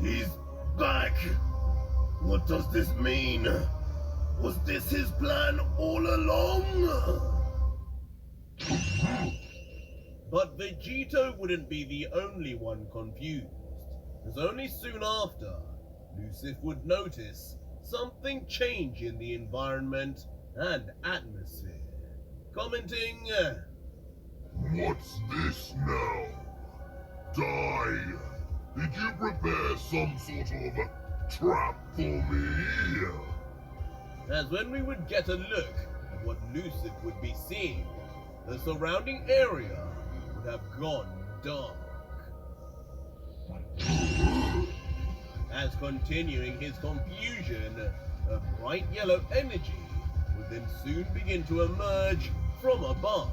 He's back! What does this mean? Was this his plan all along? But Vegito wouldn't be the only one confused, as only soon after, Lucif would notice something change in the environment and atmosphere, commenting, What's this now? Die! Did you prepare some sort of trap for me? as when we would get a look at what Lucif would be seeing, the surrounding area would have gone dark. As continuing his confusion, a bright yellow energy would then soon begin to emerge from above,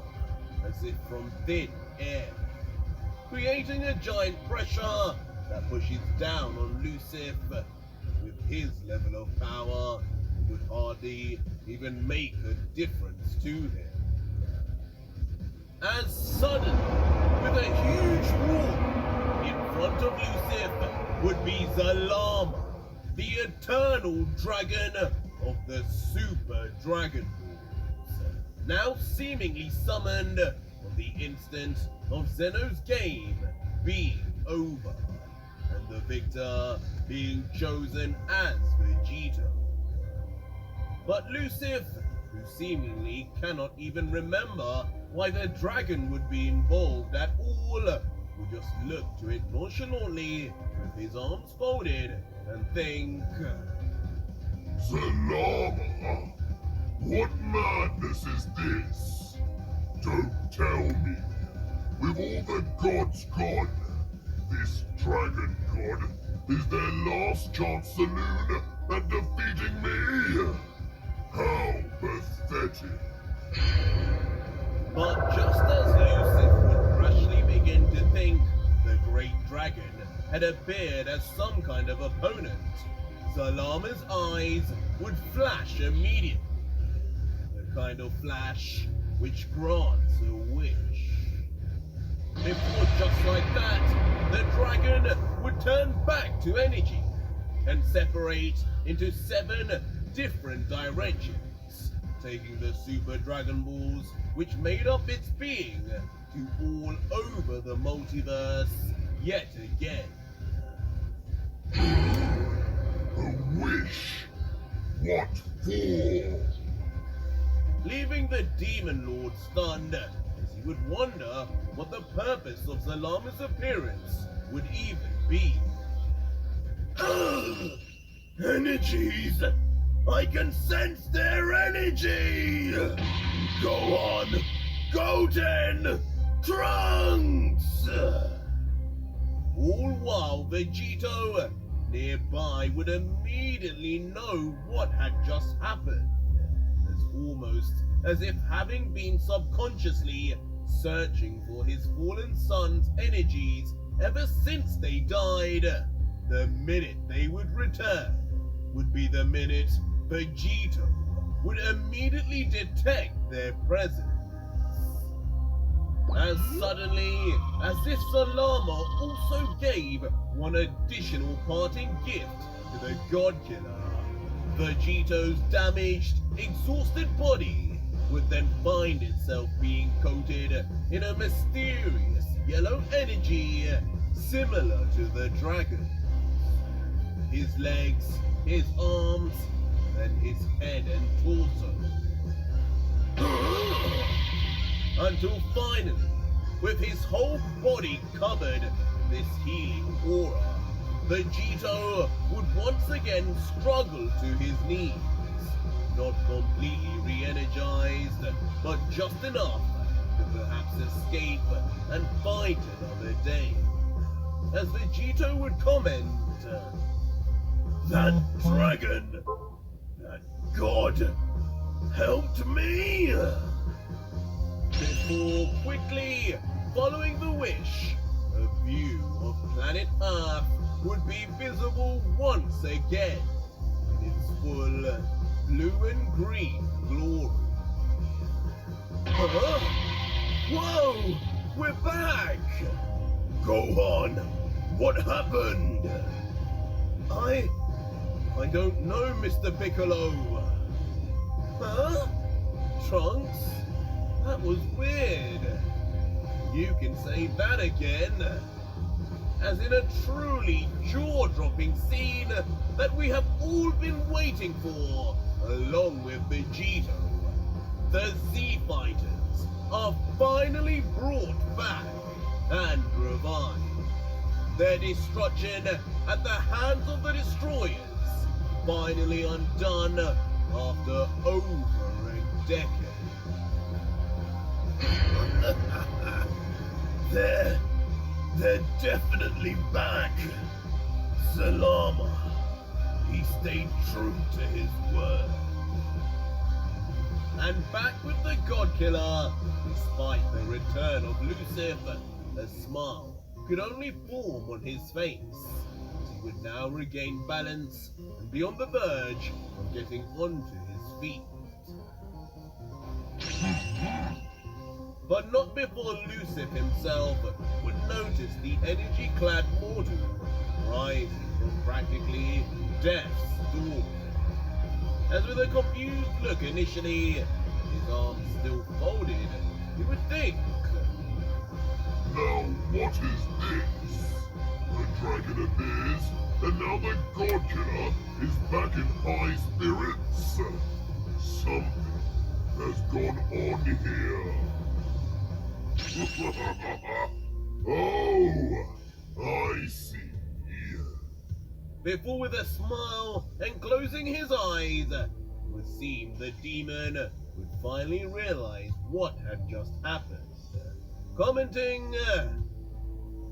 as if from thin air, creating a giant pressure that pushes down on Lucif. With his level of power, it would hardly even make a difference to him. As suddenly, with a huge roar, in front of Lucif would be Zalama, the eternal dragon of the Super Dragon Balls, now seemingly summoned on the instant of Zeno's game being over, and the victor being chosen as Vegito. But Lucif, who seemingly cannot even remember why the dragon would be involved at all, would just look to it nonchalantly with his arms folded and think, Zalama? What madness is this? Don't tell me. With all the gods gone, this dragon god is their last chance saloon at defeating me? How pathetic. But just as Lucif would rashly begin to think the great dragon had appeared as some kind of opponent, Zalama's eyes would flash immediately. The kind of flash which grants a wish. Before just like that, the dragon would turn back to energy and separate into 7 different directions, taking the Super Dragon Balls which made up its being to all over the multiverse yet again. A wish? What for? Leaving the Demon Lord stunned, as he would wonder what the purpose of Zalama's appearance would even be. Energies! I can sense their energy! Go on! Golden Trunks! All while Vegito nearby would immediately know what had just happened, as almost as if having been subconsciously searching for his fallen son's energies ever since they died, the minute they would return would be the minute Vegito would immediately detect their presence. As suddenly as if Zalama also gave one additional parting gift to the God Killer, Vegito's damaged, exhausted body would then find itself being coated in a mysterious yellow energy similar to the dragon. His legs, his arms, and his head and torso. Until finally, with his whole body covered in this healing aura, Vegito would once again struggle to his knees, not completely re-energized, but just enough to perhaps escape and fight another day. As Vegito would comment, That dragon, that god, helped me! Before quickly following the wish, a view of planet Earth would be visible once again in its full blue and green glory. Huh? Whoa! We're back! Go on! What happened? I don't know, Mr. Piccolo. Huh? Trunks? That was weird. You can say that again. As in a truly jaw-dropping scene that we have all been waiting for, along with Vegito. The Z-Fighters are finally brought back and revived. Their destruction at the hands of the destroyers finally undone after over a decade. They're definitely back. Salama. He stayed true to his word. And back with the God Killer, despite the return of Lucifer, a smile could only form on his face, as he would now regain balance and be on the verge of getting onto his feet. But not before Lucifer himself would notice the energy-clad mortal rising from practically death's door. As with a confused look initially, his arms still folded, you would think. Now what is this? The dragon appears, and now the God Killer is back in high spirits. Something has gone on here. Oh, I see. Before, with a smile and closing his eyes, it would seem the demon would finally realize what had just happened, commenting,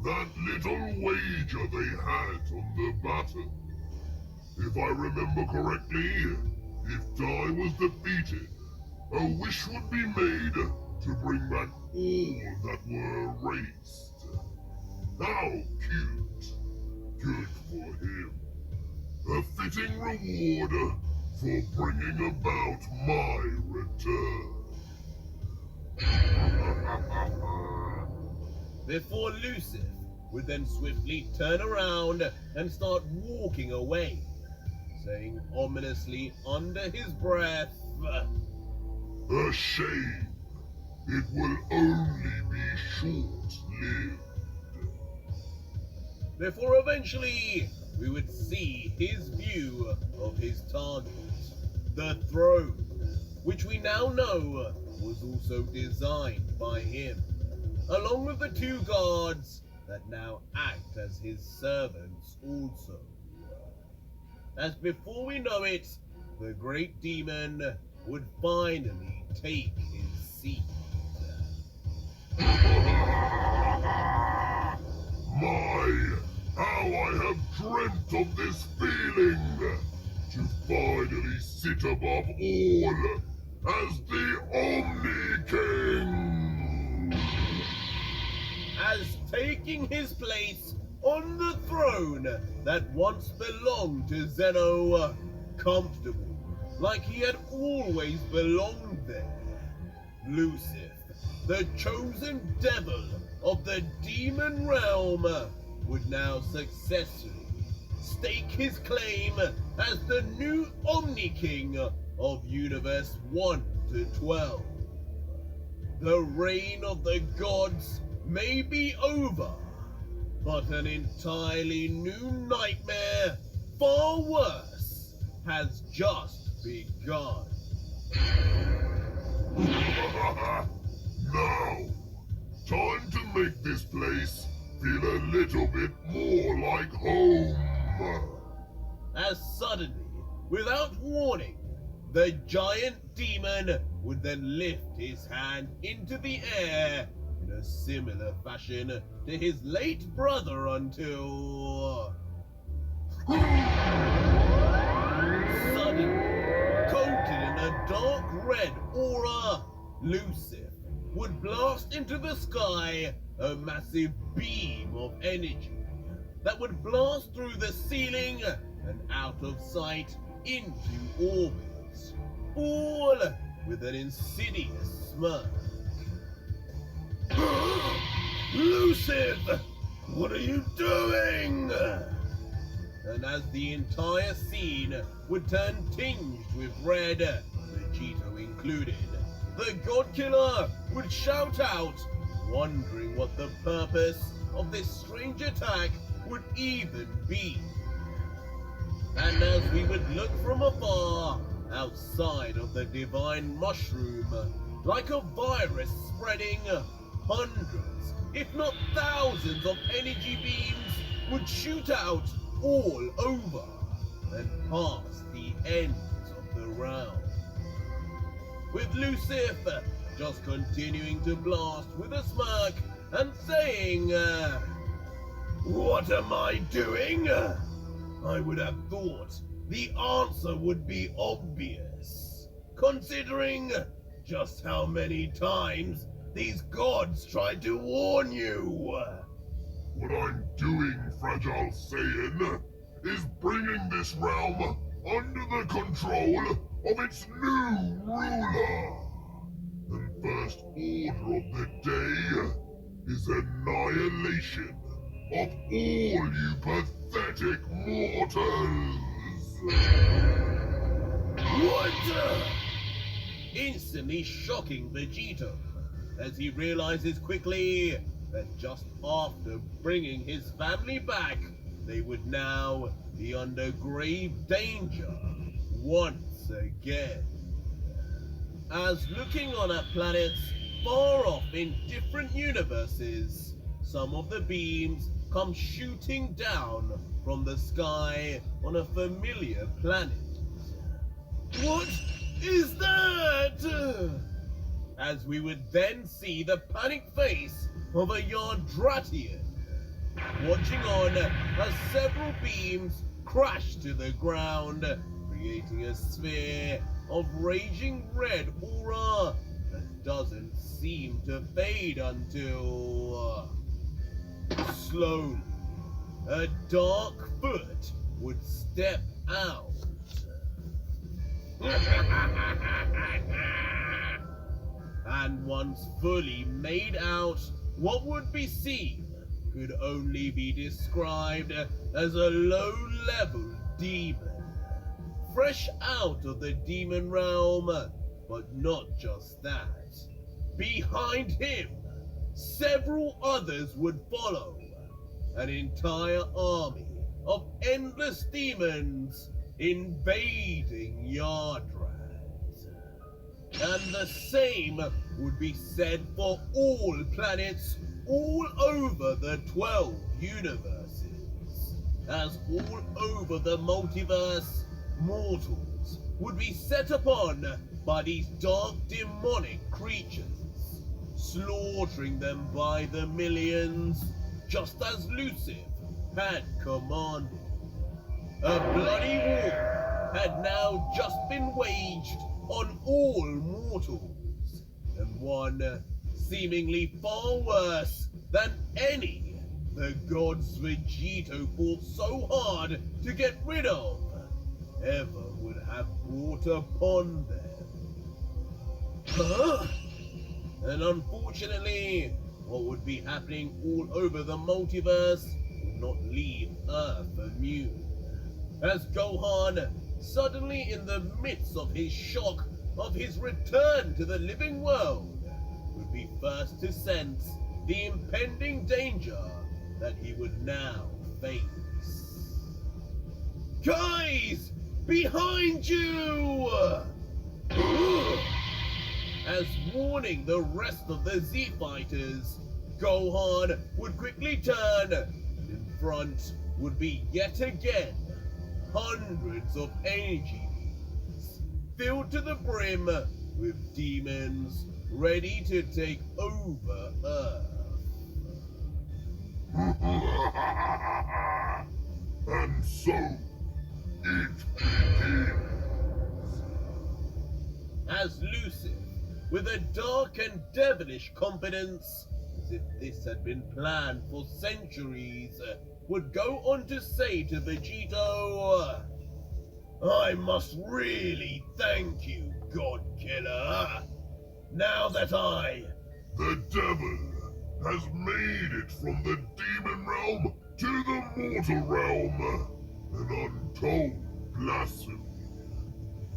That little wager they had on the battle. If I remember correctly, if Dai was defeated, a wish would be made to bring back all that were erased. How cute. Good for him. A fitting reward for bringing about my return. before Lucifer would then swiftly turn around and start walking away, saying ominously under his breath, A shame. It will only be short-lived. before eventually we would see his view of his target, the throne, which we now know was also designed by him, along with the two guards that now act as his servants also. As before we know it, the great demon would finally take his seat. My, how I have dreamt of this feeling! To finally sit above all as the Omni King! As taking his place on the throne that once belonged to Zeno, comfortable, like he had always belonged there, Lucifer, the chosen devil of the demon realm, would now successfully stake his claim as the new Omni King of Universe 1 to 12. The reign of the gods may be over, but an entirely new nightmare, far worse, has just begun. Now, time to make this place feel a little bit more like home. As suddenly, without warning, the giant demon would then lift his hand into the air in a similar fashion to his late brother until... Suddenly, coated in a dark red aura, Lucifer would blast into the sky a massive beam of energy that would blast through the ceiling and out of sight into orbit, all with an insidious smirk. Lucifer, what are you doing? And as the entire scene would turn tinged with red, Vegito included. The God Killer would shout out, wondering what the purpose of this strange attack would even be. And as we would look from afar, outside of the divine mushroom, like a virus spreading, hundreds, if not thousands of energy beams would shoot out all over and past the ends of the realm. With Lucifer just continuing to blast with a smirk and saying, What am I doing? I would have thought the answer would be obvious, considering just how many times these gods tried to warn you. What I'm doing, Fragile Saiyan, is bringing this realm under the control of its new ruler. And first order of the day is annihilation of all you pathetic mortals. What? instantly shocking Vegito, as he realizes quickly that just after bringing his family back, they would now be under grave danger once again. As looking on at planets far off in different universes, some of the beams come shooting down from the sky on a familiar planet. What is that? As we would then see the panic face of a Yardratian, watching on as several beams crash to the ground, creating a sphere of raging red aura that doesn't seem to fade until slowly a dark foot would step out. And once fully made out, what would be seen could only be described as a low-level demon, fresh out of the demon realm. But not just that. Behind him, several others would follow, an entire army of endless demons invading Yardrat. And the same would be said for all planets all over the 12 universes. As all over the multiverse, mortals would be set upon by these dark demonic creatures, slaughtering them by the millions, just as Lucifer had commanded. A bloody war had now just been waged on all mortals, and one seemingly far worse than any the gods Vegito fought so hard to get rid of ever would have brought upon them. Huh? And unfortunately, what would be happening all over the multiverse would not leave Earth immune, as Gohan, suddenly in the midst of his shock of his return to the living world, would be first to sense the impending danger that he would now face. Guys! Behind you! As warning the rest of the Z Fighters, Gohan would quickly turn, and in front would be yet again hundreds of energy beams, filled to the brim with demons ready to take over Earth. And so, it begins. As Lucifer, with a dark and devilish confidence, as if this had been planned for centuries, would go on to say to Vegito, I must really thank you, God Killer. Now that The devil has made it from the demon realm to the mortal realm. an untold blasphemy.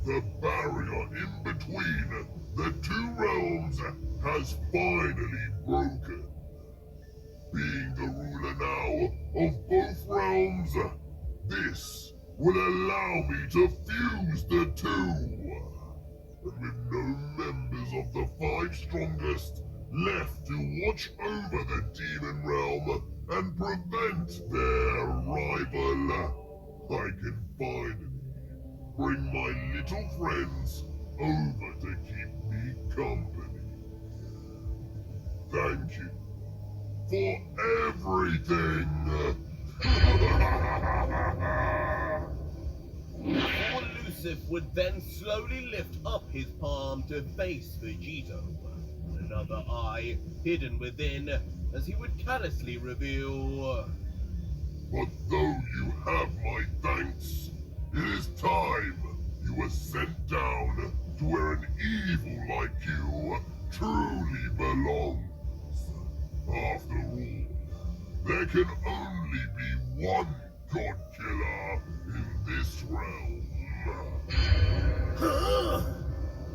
The barrier in between the two realms has finally broken. Being the ruler now of both realms, this will allow me to fuse the two. And with no members of the 5 strongest left to watch over the demon realm and prevent their rival, I can finally bring my little friends over to keep me company. Thank you for everything! Before Lucifer would then slowly lift up his palm to face Vegito, another eye hidden within, as he would callously reveal, But though you have my thanks, it is time you were sent down to where an evil like you truly belongs. After all, there can only be one God Killer in this realm.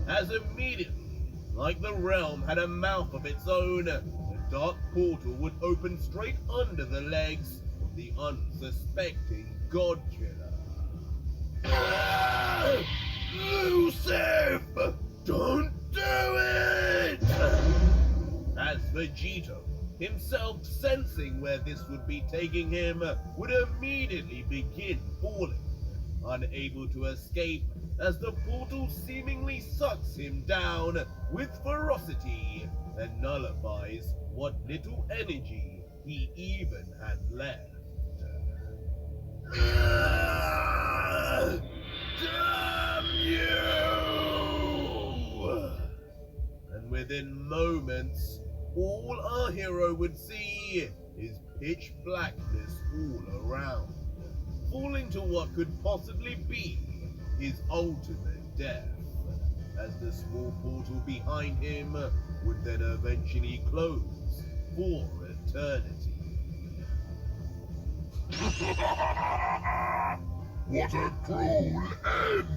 as immediately, like the realm had a mouth of its own, a dark portal would open straight under the legs of the unsuspecting God Killer. Lucifer! Don't do it! As Vegito, himself sensing where this would be taking him, would immediately begin falling, unable to escape as the portal seemingly sucks him down with ferocity and nullifies what little energy he even had left. Damn you! And within moments, all our hero would see is pitch blackness all around, falling to what could possibly be his ultimate death, as the small portal behind him would then eventually close for eternity. What a cruel end!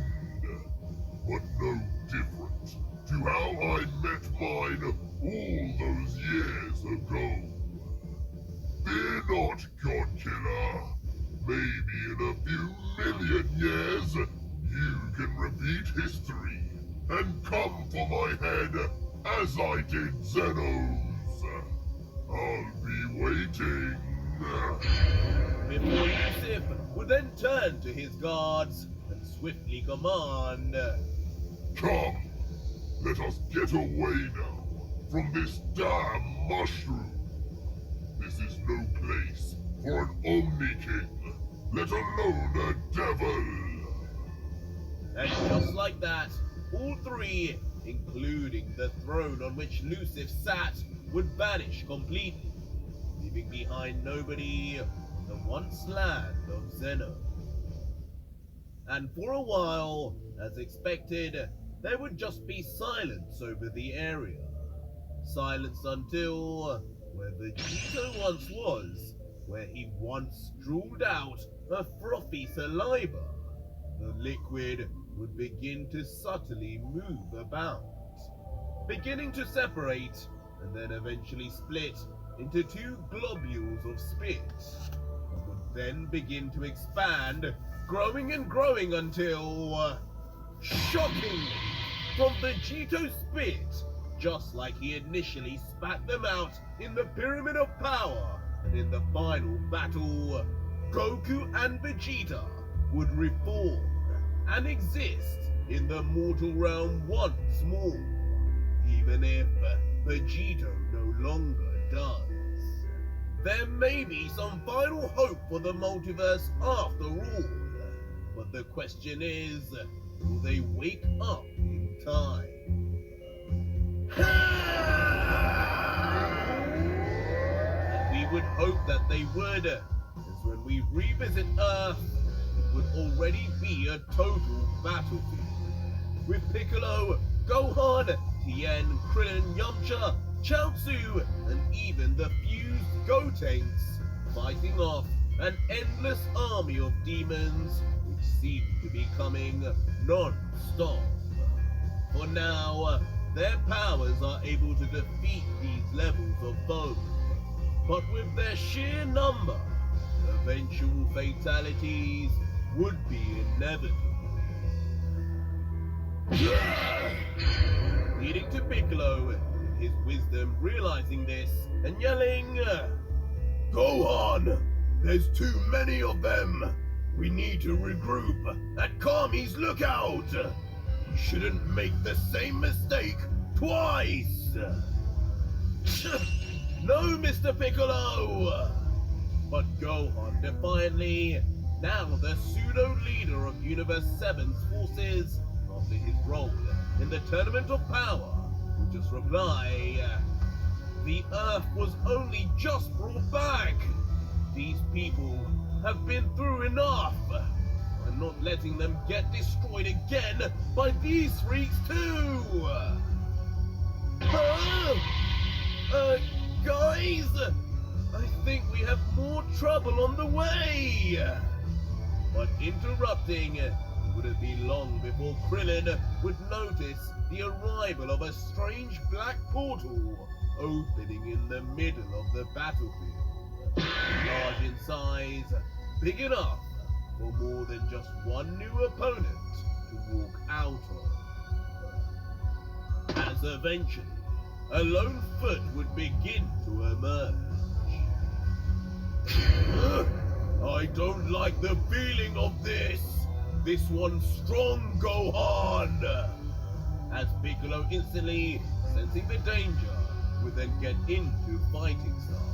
But no different to how I met mine all those years ago. Fear not, God Killer. Maybe in a few million years, you can repeat history and come for my head as I did Zeno's. I'll be waiting. Before Lucifer would then turn to his guards and swiftly command, Come, let us get away now from this damn mushroom. This is no place for an Omni King, let alone a devil. And just like that, all three, including the throne on which Lucifer sat, would vanish completely, leaving behind nobody on the once land of Zeno. And for a while, as expected, there would just be silence over the area. Silence until where Vegito once was, where he once drooled out a frothy saliva, the liquid would begin to subtly move about, beginning to separate and then eventually split into 2 globules of spit, and would then begin to expand, growing and growing until, shockingly, from Vegito's spit, just like he initially spat them out in the Pyramid of Power, and in the final battle, Goku and Vegeta would reform and exist in the mortal realm once more, even if Vegito no longer does. There may be some final hope for the multiverse after all, but the question is, will they wake up in time? And we would hope that they would, as when we revisit Earth, it would already be a total battlefield, with Piccolo, Gohan, Tien, Krillin, Yamcha, Chaozu, and even the fused Gotenks fighting off an endless army of demons which seem to be coming non-stop. For now, their powers are able to defeat these levels of foe, but with their sheer number, eventual fatalities would be inevitable. Leading to Piccolo, in his wisdom realizing this and yelling, Gohan! There's too many of them! We need to regroup at Kami's lookout! We shouldn't make the same mistake twice! No, Mr. Piccolo! But Gohan defiantly, now the pseudo-leader of Universe 7's forces, after his role in the Tournament of Power, would just reply, the Earth was only just brought back. These people have been through enough. I'm not letting them get destroyed again by these freaks too. Guys, I think we have more trouble on the way. But interrupting, it wouldn't be long before Krillin would notice the arrival of a strange black portal opening in the middle of the battlefield. Large in size, big enough for more than just one new opponent to walk out of. As eventually, a lone foot would begin to emerge. I don't like the feeling of this! This one's strong, Gohan! As Piccolo instantly, sensing the danger, would then get into fighting stance.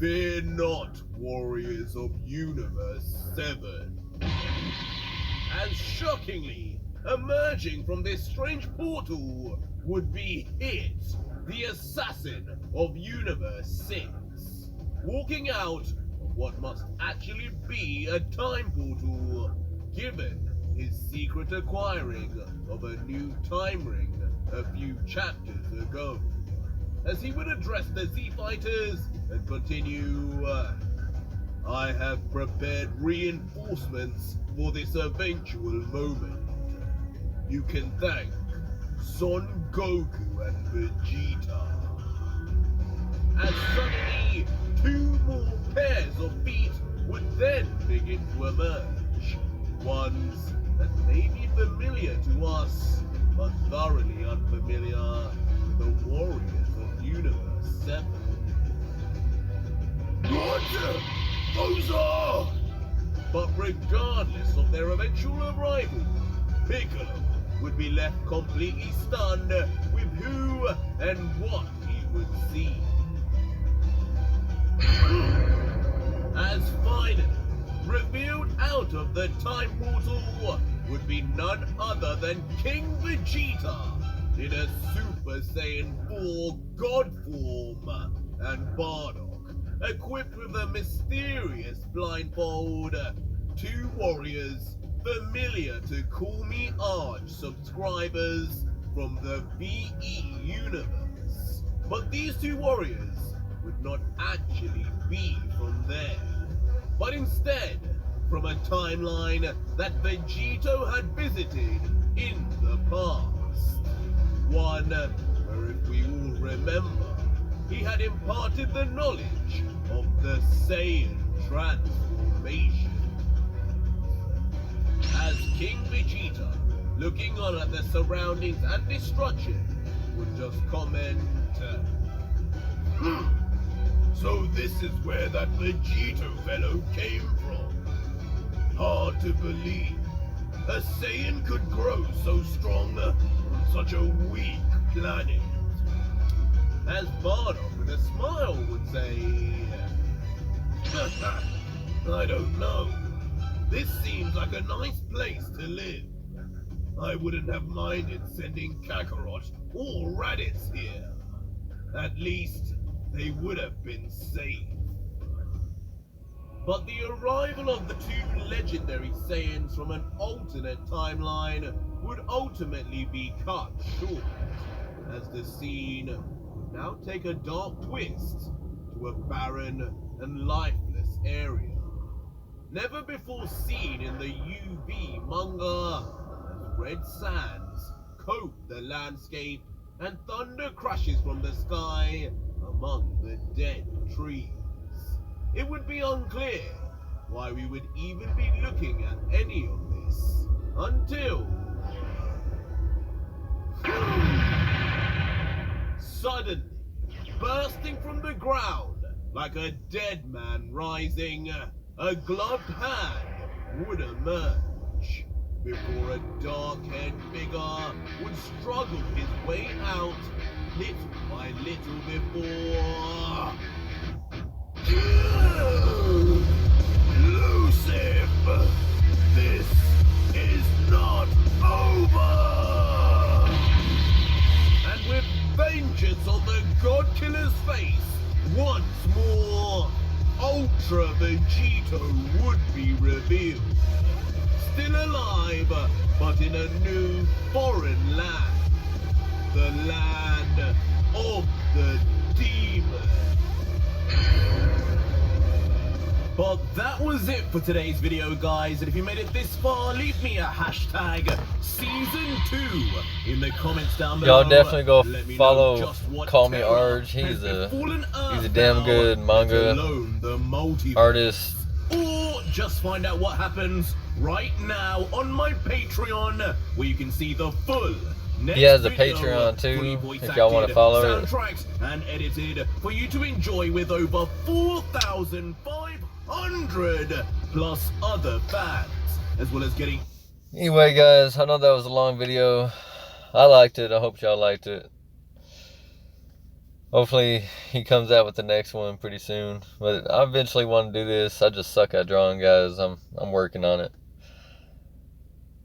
Fear not, warriors of Universe 7. As shockingly, emerging from this strange portal would be Hit, the assassin of Universe 6. Walking out of what must actually be a time portal, given his secret acquiring of a new time ring a few chapters ago. As he would address the Z-Fighters and continue, I have prepared reinforcements for this eventual moment. You can thank Son Goku and Vegeta. As suddenly, two more pairs of feet would then begin to emerge. Ones that may be familiar to us, but thoroughly unfamiliar to the warriors of Universe 7. What? Those are... But regardless of their eventual arrival, Piccolo would be left completely stunned with who and what he would see. As finally, revealed out of the time portal would be none other than King Vegeta in a Super Saiyan 4 God form, and Bardock, equipped with a mysterious blindfold, two warriors familiar to CALLMEARJ subscribers from the VE universe. But these two warriors would not actually be from there, but instead from a timeline that Vegito had visited in the past. One where, if we all remember, he had imparted the knowledge of the Saiyan transformation. As King Vegeta, looking on at the surroundings and destruction, would just comment, So this is where that Vegito fellow came from. Hard to believe. A Saiyan could grow so strong on such a weak planet. As Bardock with a smile would say, I don't know. This seems like a nice place to live. I wouldn't have minded sending Kakarot or Raditz here. At least, they would have been safe. But the arrival of the two legendary Saiyans from an alternate timeline would ultimately be cut short, as the scene would now take a dark twist to a barren and lifeless area. Never before seen in the UV manga, as red sands coat the landscape and thunder crashes from the sky among the dead trees. It would be unclear why we would even be looking at any of this until suddenly, bursting from the ground like a dead man rising, a gloved hand would emerge before a dark-haired figure would struggle his way out little by little before... Lucifer, this is not over! And with vengeance on the God Killer's face, once more, Ultra Vegito would be revealed. Still alive, but in a new foreign land. The land of the demon. But that was it for today's video, guys. And if you made it this far, leave me a hashtag Season 2 in the comments down below. Y'all definitely go follow CALLMEARJ. He's a damn good manga artist. Or just find out what happens right now on my Patreon, where you can see the full next He has a video, Patreon too, fully if voice y'all want to acted, follow it. soundtracks and edited for you to enjoy with over 4,500 plus other fans, as well as getting... Anyway, guys, I know that was a long video. I liked it. I hope y'all liked it. Hopefully he comes out with the next one pretty soon. But I eventually want to do this. I just suck at drawing, guys. I'm working on it.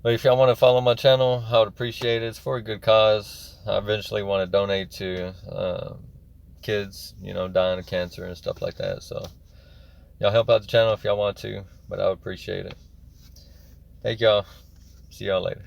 But if y'all want to follow my channel, I would appreciate it. It's for a good cause. I eventually want to donate to kids, you know, dying of cancer and stuff like that. So y'all help out the channel if y'all want to, but I would appreciate it. Thank y'all. See y'all later.